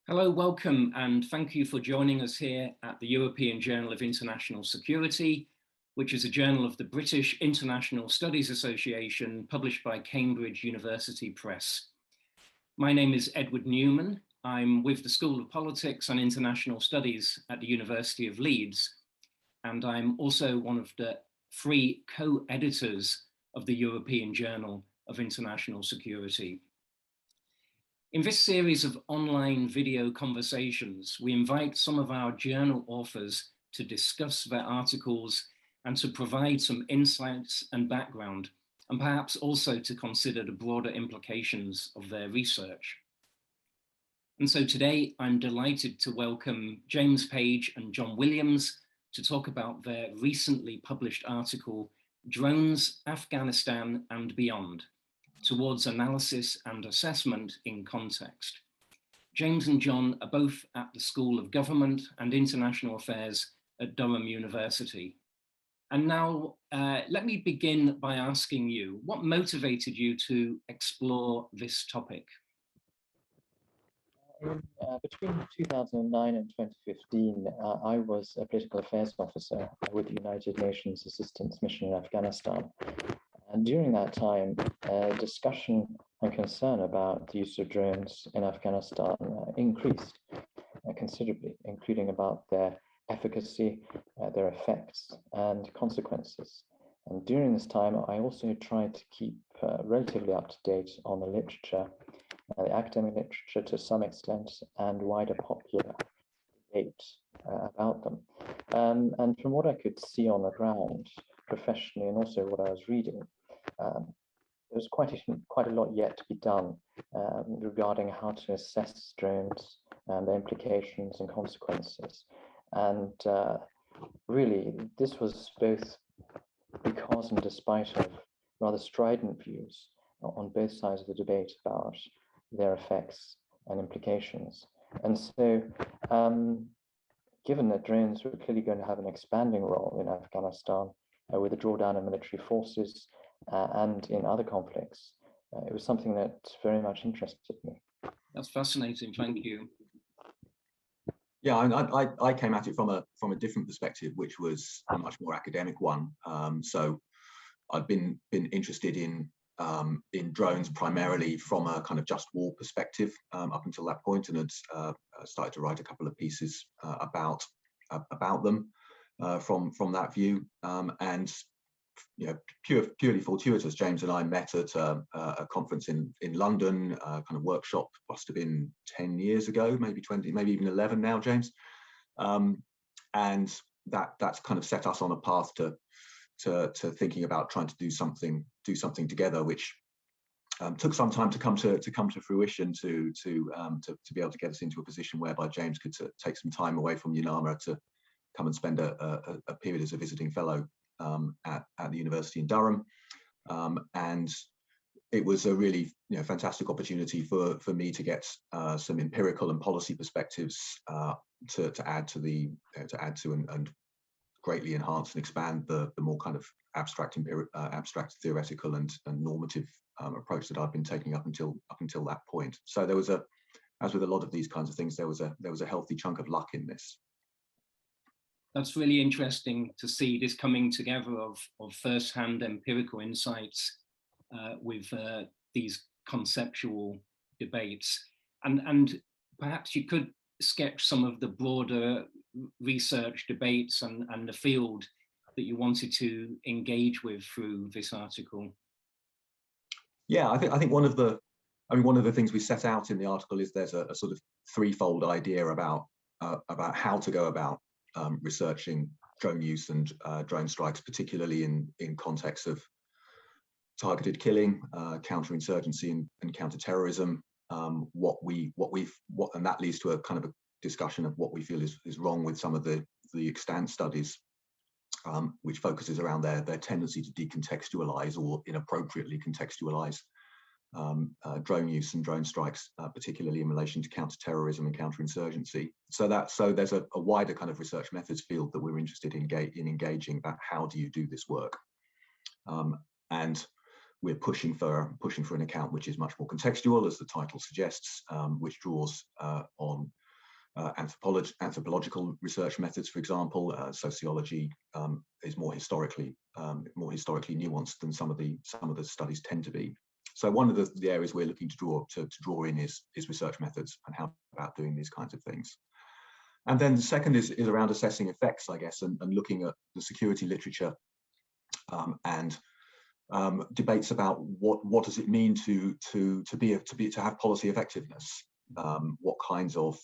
Hello, welcome, and thank you for joining us here at the European Journal of International Security, which is a journal of the British International Studies Association, published by Cambridge University Press. My name is Ted Newman. I'm with the School of Politics and International Studies at the University of Leeds, and I'm also one of the 3 co-editors of the European Journal of International Security. In this series of online video conversations, we invite some of our journal authors to discuss their articles and to provide some insights and background, and perhaps also to consider the broader implications of their research. And so today, I'm delighted to welcome James Page and John Williams to talk about their recently published article, Drones, Afghanistan and Beyond: Towards Analysis and Assessment in Context. James and John are both at the School of Government and International Affairs at Durham University. And now, let me begin by asking you, what motivated you to explore this topic? Between 2009 and 2015, I was a political affairs officer with the United Nations Assistance Mission in Afghanistan. And during that time, discussion and concern about the use of drones in Afghanistan increased considerably, including about their efficacy, their effects and consequences. And during this time, I also tried to keep relatively up to date on the literature, the academic literature to some extent, and wider popular debate about them. And from what I could see on the ground, professionally, and also what I was reading, there was quite a lot yet to be done regarding how to assess drones and their implications and consequences. And really, this was both because and despite of rather strident views on both sides of the debate about their effects and implications. And so, given that drones were clearly going to have an expanding role in Afghanistan with the drawdown of military forces and in other conflicts, it was something that very much interested me. That's fascinating, thank you. Yeah, I came at it from a different perspective, which was a much more academic one. So I've been interested in drones primarily from a kind of just war perspective up until that point, and had started to write a couple of pieces about them from that view. And you know, purely fortuitous, James and I met at a conference in London, kind of workshop, must have been 10 years ago, maybe 20, maybe even 11 now, James. And that's kind of set us on a path to thinking about trying to do something together, which took some time to come to fruition, to be able to get us into a position whereby James could take some time away from UNAMA to come and spend a period as a visiting fellow at the university in Durham. And it was a really fantastic opportunity for me to get some empirical and policy perspectives to add to and greatly enhance and expand the more kind of abstract theoretical and normative approach that I've been taking up until that point. So there was as with a lot of these kinds of things, there was a healthy chunk of luck in this. That's really interesting to see this coming together of first-hand empirical insights with these conceptual debates. And perhaps you could sketch some of the broader research debates and the field that you wanted to engage with through this article. Yeah, I think one of the things we set out in the article is there's a sort of threefold idea about how to go about researching drone use and drone strikes, particularly in context of targeted killing, counterinsurgency and counterterrorism. And that leads to a kind of a discussion of what we feel is wrong with some of the extant studies, which focuses around their tendency to decontextualize or inappropriately contextualize drone use and drone strikes, particularly in relation to counterterrorism and counterinsurgency. So there's a wider kind of research methods field that we're interested in engaging about how do you do this work. And we're pushing for an account which is much more contextual, as the title suggests, which draws on anthropological research methods, for example. Sociology is more historically nuanced than some of the studies tend to be. So one of the areas we're looking to draw in is research methods and how about doing these kinds of things. And then the second is around assessing effects, I guess, and looking at the security literature and debates about what does it mean to have policy effectiveness. What kinds of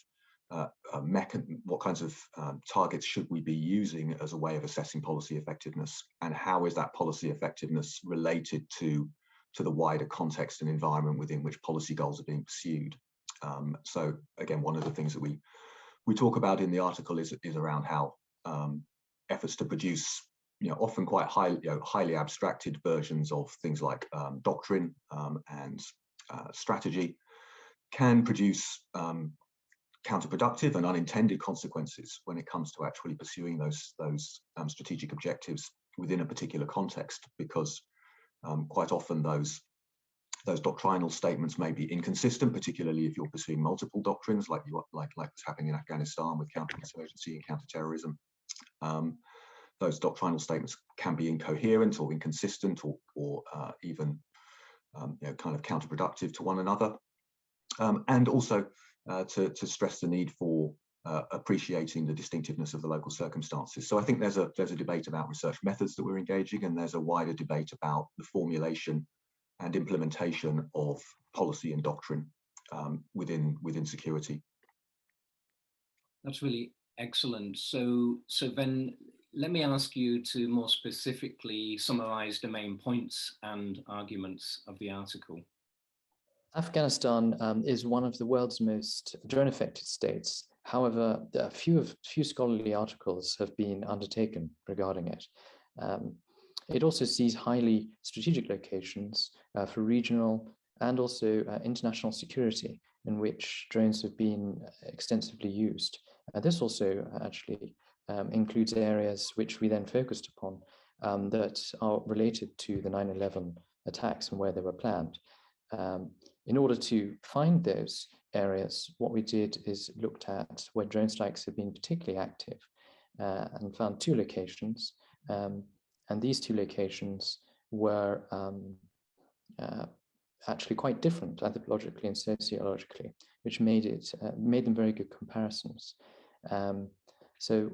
targets should we be using as a way of assessing policy effectiveness, and how is that policy effectiveness related to the wider context and environment within which policy goals are being pursued. So again, one of the things that we talk about in the article is around how efforts to produce, often quite highly abstracted versions of things like doctrine and strategy can produce counterproductive and unintended consequences when it comes to actually pursuing those strategic objectives within a particular context, because quite often those doctrinal statements may be inconsistent, particularly if you're pursuing multiple doctrines, like what's happening in Afghanistan with counterinsurgency and counterterrorism. Those doctrinal statements can be incoherent or inconsistent, or even kind of counterproductive to one another, and also to stress the need for appreciating the distinctiveness of the local circumstances. So I think there's a debate about research methods that we're engaging, and there's a wider debate about the formulation and implementation of policy and doctrine within security. That's really excellent. So then let me ask you to more specifically summarize the main points and arguments of the article. Afghanistan is one of the world's most drone-affected states. However, a few scholarly articles have been undertaken regarding it. It also sees highly strategic locations for regional and also international security, in which drones have been extensively used. This also actually includes areas which we then focused upon that are related to the 9/11 attacks and where they were planned. In order to find those areas, what we did is looked at where drone strikes have been particularly active and found two locations. And these two locations were actually quite different anthropologically and sociologically, which made them very good comparisons. So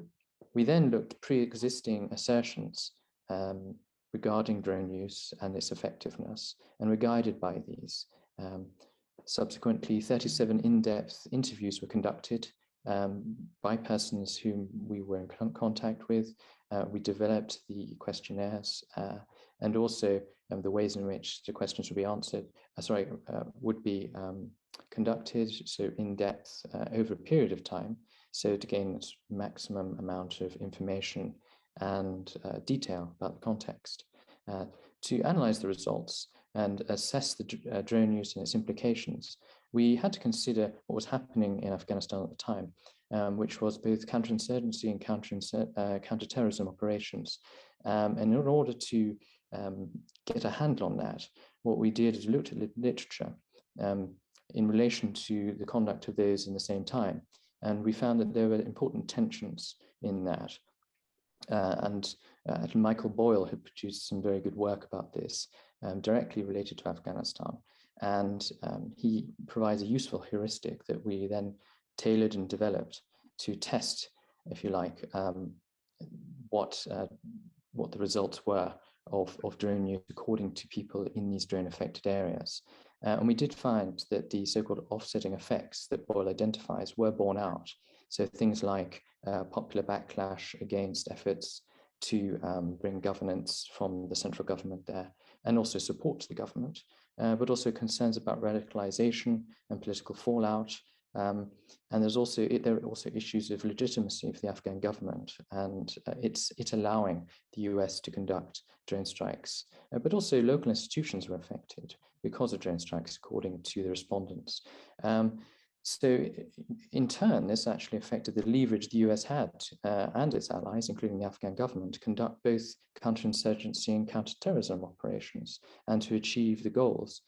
we then looked at pre-existing assertions regarding drone use and its effectiveness, and were guided by these. Subsequently, 37 in-depth interviews were conducted by persons whom we were in contact with. We developed the questionnaires and also the ways in which the questions would be answered, would be conducted, so in depth over a period of time, so to gain maximum amount of information and detail about the context. To analyze the results and assess the drone use and its implications, we had to consider what was happening in Afghanistan at the time, which was both counterinsurgency and counterterrorism operations. And in order to get a handle on that, what we did is looked at literature in relation to the conduct of those in the same time. And we found that there were important tensions in that. And Michael Boyle had produced some very good work about this, directly related to Afghanistan. And he provides a useful heuristic that we then tailored and developed to test, if you like, what the results were of drone use according to people in these drone-affected areas. And we did find that the so-called offsetting effects that Boyle identifies were borne out. So things like popular backlash against efforts to bring governance from the central government there, and also support to the government, but also concerns about radicalization and political fallout. And there are also issues of legitimacy for the Afghan government, and it's allowing the US to conduct drone strikes, but also local institutions were affected because of drone strikes, according to the respondents. So in turn, this actually affected the leverage the US had and its allies, including the Afghan government, to conduct both counterinsurgency and counterterrorism operations and to achieve the goals.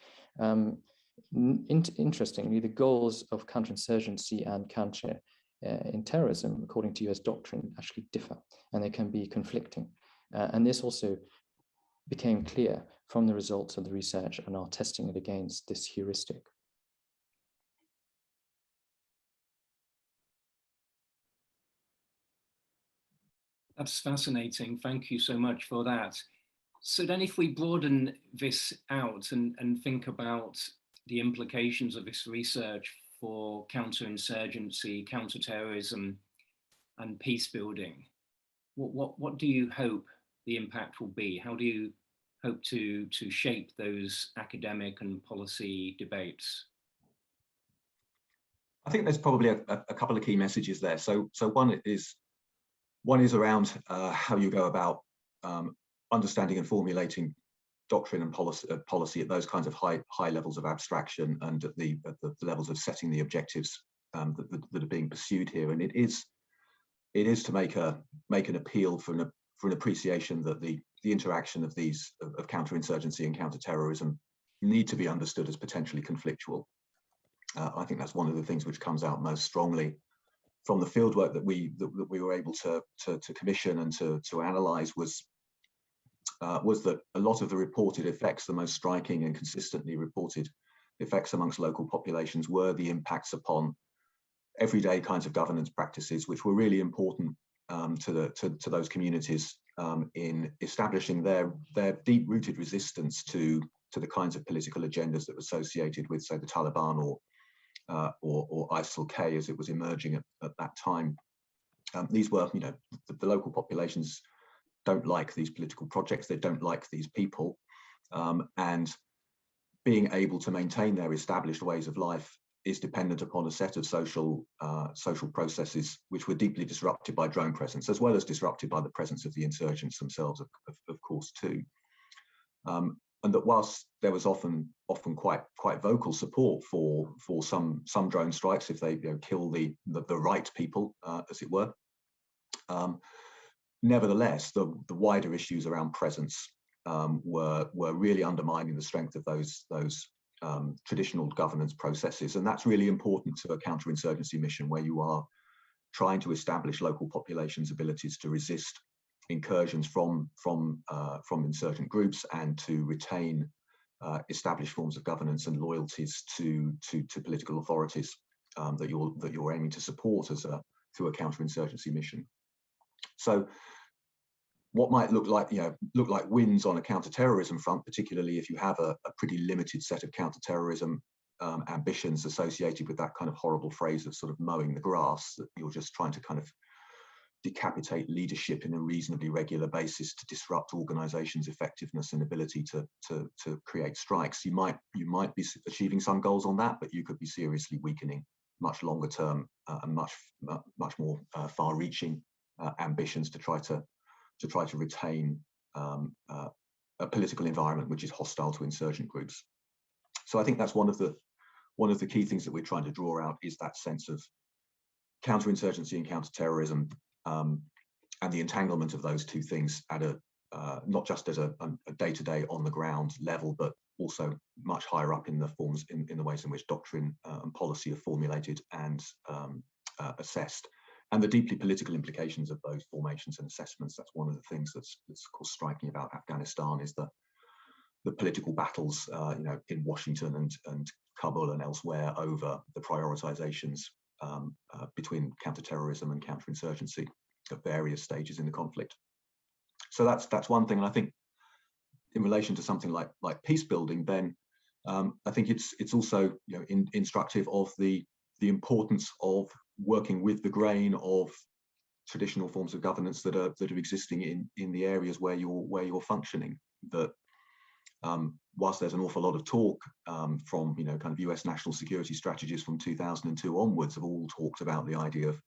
Interestingly, the goals of counterinsurgency and counter in terrorism, according to US doctrine, actually differ, and they can be conflicting. And this also became clear from the results of the research and our testing it against this heuristic. That's fascinating. Thank you so much for that. So then if we broaden this out and think about the implications of this research for counterinsurgency, counterterrorism, and peace building, what do you hope the impact will be? How do you hope to shape those academic and policy debates? I think there's probably a couple of key messages there. So one is around how you go about understanding and formulating doctrine and policy at those kinds of high levels of abstraction and at the levels of setting the objectives that are being pursued here. And it is to make an appeal for an appreciation that the interaction of these of counterinsurgency and counterterrorism need to be understood as potentially conflictual. I think that's one of the things which comes out most strongly from the fieldwork that we were able to commission and to analyse was that a lot of the reported effects, the most striking and consistently reported effects amongst local populations, were the impacts upon everyday kinds of governance practices, which were really important to those communities in establishing their deep-rooted resistance to the kinds of political agendas that were associated with, say, the Taliban or ISIL-K as it was emerging at that time. These were, the local populations don't like these political projects, they don't like these people, and being able to maintain their established ways of life is dependent upon a set of social processes which were deeply disrupted by drone presence, as well as disrupted by the presence of the insurgents themselves, of course, too. And that whilst there was often quite vocal support for some drone strikes if they kill the right people, as it were, nevertheless, the wider issues around presence were really undermining the strength of those traditional governance processes, and that's really important to a counterinsurgency mission where you are trying to establish local populations' abilities to resist incursions from insurgent groups and to retain established forms of governance and loyalties to political authorities that you're aiming to support through a counterinsurgency mission. So what might look like wins on a counterterrorism front, particularly if you have a pretty limited set of counterterrorism ambitions associated with that kind of horrible phrase of sort of mowing the grass, that you're just trying to kind of decapitate leadership in a reasonably regular basis to disrupt organizations' effectiveness and ability to create strikes. You might be achieving some goals on that, but you could be seriously weakening much longer term and much more far-reaching ambitions to try to retain a political environment which is hostile to insurgent groups. So I think that's one of the key things that we're trying to draw out, is that sense of counterinsurgency and counterterrorism, and the entanglement of those two things at not just as a day-to-day on the ground level, but also much higher up in the forms, in the ways in which doctrine and policy are formulated and assessed, and the deeply political implications of those formations and assessments. That's one of the things that's of course striking about Afghanistan, is the political battles in Washington and Kabul and elsewhere over the prioritizations between counterterrorism and counterinsurgency at various stages in the conflict. So that's one thing. And I think in relation to something like peace building, then I think it's also instructive of the importance of working with the grain of traditional forms of governance that are existing in the areas where you're functioning. That whilst there's an awful lot of talk from kind of US national security strategies from 2002 onwards have all talked about the idea of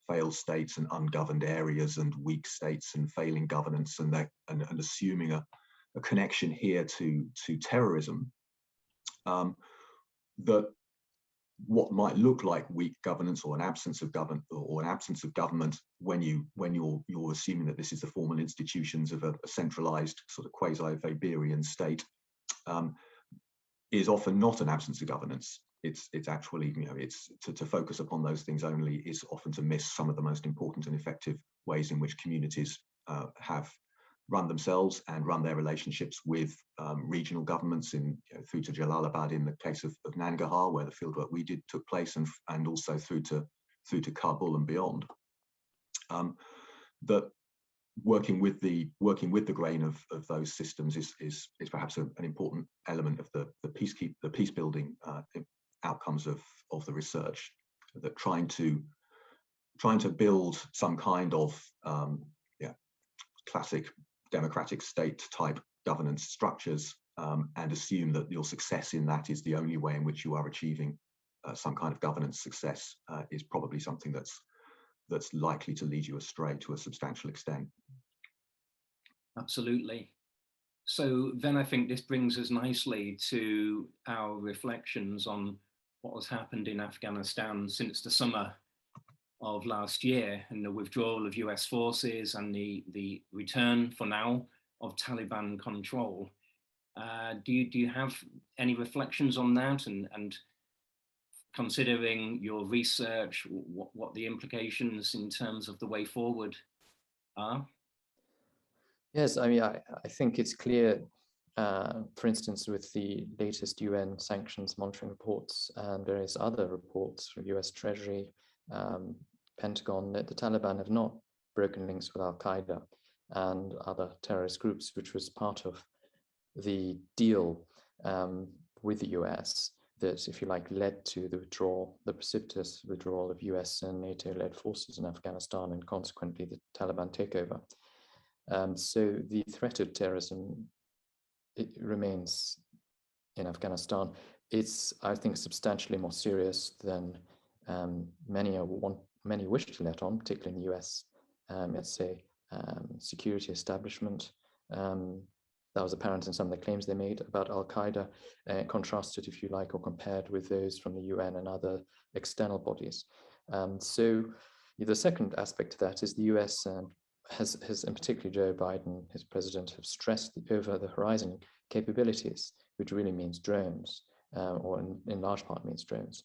failed states and ungoverned areas and weak states and failing governance, and assuming a connection here to terrorism, that what might look like weak governance or an absence of government when you're assuming that this is the formal institutions of a centralized sort of quasi-Weberian state, is often not an absence of governance. It's actually, it's to focus upon those things only is often to miss some of the most important and effective ways in which communities have run themselves and run their relationships with regional governments through to Jalalabad in the case of Nangarhar, where the fieldwork we did took place, and also through to Kabul and beyond. That working with the grain of those systems is perhaps an important element of the peace building outcomes of the research. That trying to build some kind of classic democratic state type governance structures and assume that your success in that is the only way in which you are achieving some kind of governance success is probably something that's likely to lead you astray to a substantial extent. Absolutely. So then I think this brings us nicely to our reflections on what has happened in Afghanistan since the summer of last year, and the withdrawal of US forces and the return, for now, of Taliban control. Do you have any reflections on that, and considering your research, what the implications in terms of the way forward are? Yes, I mean, I think it's clear, for instance, with the latest UN sanctions monitoring reports and various other reports from US Treasury, Pentagon, that the Taliban have not broken links with Al-Qaeda and other terrorist groups, which was part of the deal with the US that, if you like, led to the precipitous withdrawal of US and NATO-led forces in Afghanistan and consequently the Taliban takeover. So the threat of terrorism, it remains in Afghanistan. It's, I think, substantially more serious than many wish to let on, particularly in the US, let's say, security establishment. That was apparent in some of the claims they made about Al-Qaeda, contrasted, if you like, or compared with those from the UN and other external bodies. So the second aspect of that is the US has, and particularly Joe Biden, his president, have stressed the over-the-horizon capabilities, which really means drones, or in large part means drones.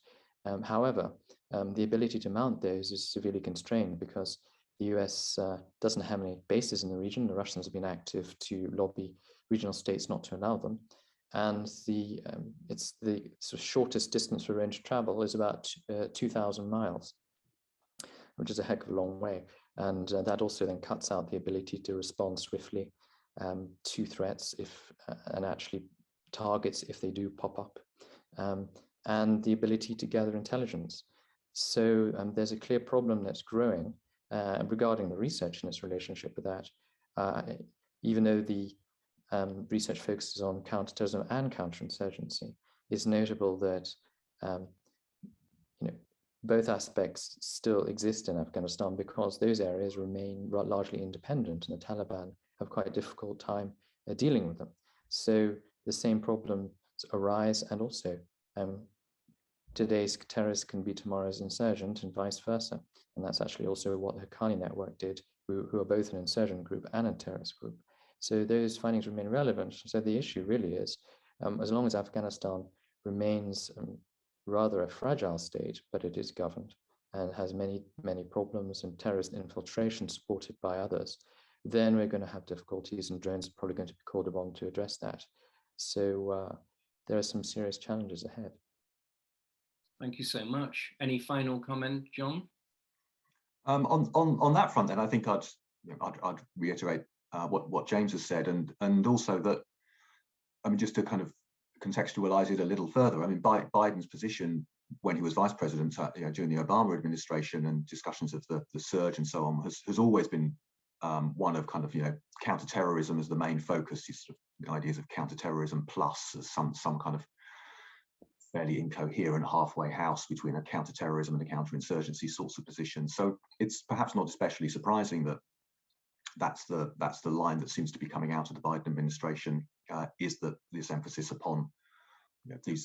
However, the ability to mount those is severely constrained because the US doesn't have any bases in the region. The Russians have been active to lobby regional states not to allow them. And it's the sort of shortest distance for range of travel is about 2,000 miles, which is a heck of a long way. And that also then cuts out the ability to respond swiftly to threats and actually targets if they do pop up, and the ability to gather intelligence. So there's a clear problem that's growing regarding the research in its relationship with that. Even though the research focuses on counterterrorism and counterinsurgency, it's notable that both aspects still exist in Afghanistan because those areas remain largely independent, and the Taliban have quite a difficult time dealing with them. So the same problems arise, and also today's terrorist can be tomorrow's insurgent and vice versa. And that's actually also what the Haqqani network did, who are both an insurgent group and a terrorist group. So those findings remain relevant. So the issue really is, as long as Afghanistan remains rather a fragile state, but it is governed and has many, many problems and terrorist infiltration supported by others, then we're going to have difficulties, and drones are probably going to be called upon to address that. So there are some serious challenges ahead. Thank you so much. Any final comment, John? On that front, then, I think I'd reiterate what James has said, and also that, I mean, just to kind of contextualize it a little further. I mean, Biden's position when he was vice president, during the Obama administration, and discussions of the surge and so on, has always been one of kind of counterterrorism as the main focus. These sort of ideas of counterterrorism plus as some kind of fairly incoherent halfway house between a counterterrorism and a counterinsurgency sorts of position. So it's perhaps not especially surprising that that's the line that seems to be coming out of the Biden administration, is that this emphasis upon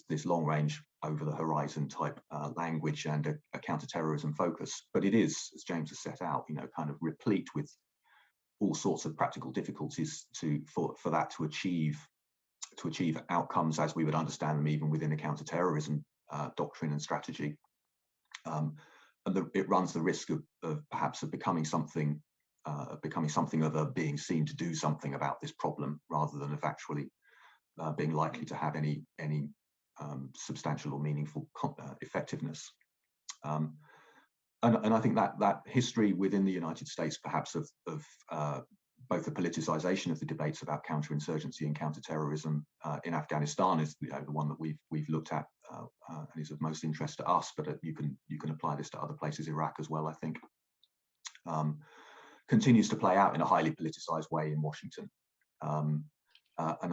this long range over the horizon type language and a counter-terrorism focus. But it is, as James has set out, kind of replete with all sorts of practical difficulties for that to achieve outcomes as we would understand them, even within a counter-terrorism doctrine and strategy. And it runs the risk of perhaps becoming something of a being seen to do something about this problem, rather than of actually being likely to have any substantial or meaningful effectiveness. And I think that history within the United States, perhaps of both the politicization of the debates about counterinsurgency and counterterrorism in Afghanistan, is the one that we've looked at and is of most interest to us. But you can apply this to other places, Iraq as well, I think. Continues to play out in a highly politicized way in Washington. And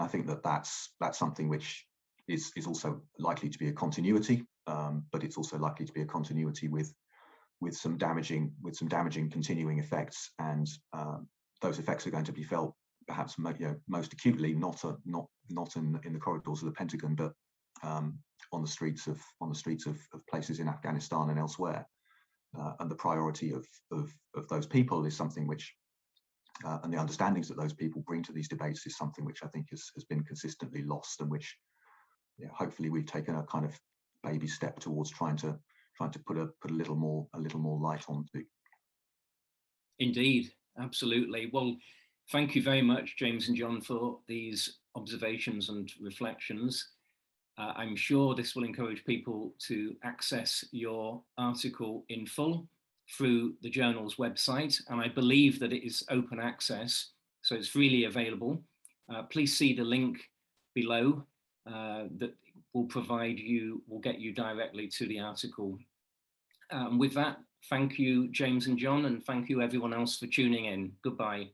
I think that's something which is also likely to be a continuity, but it's also likely to be a continuity with some damaging continuing effects, and those effects are going to be felt perhaps most acutely not in the corridors of the Pentagon, but on the streets of places in Afghanistan and elsewhere. And the priority of those people is something which, and the understandings that those people bring to these debates, is something which I think has been consistently lost, and which hopefully we've taken a kind of baby step towards trying to put a little more light onto. Indeed, absolutely. Well, thank you very much, James and John, for these observations and reflections. I'm sure this will encourage people to access your article in full through the journal's website, and I believe that it is open access, so it's freely available. Please see the link below that will get you directly to the article. With that, thank you, James and John, and thank you everyone else for tuning in. Goodbye.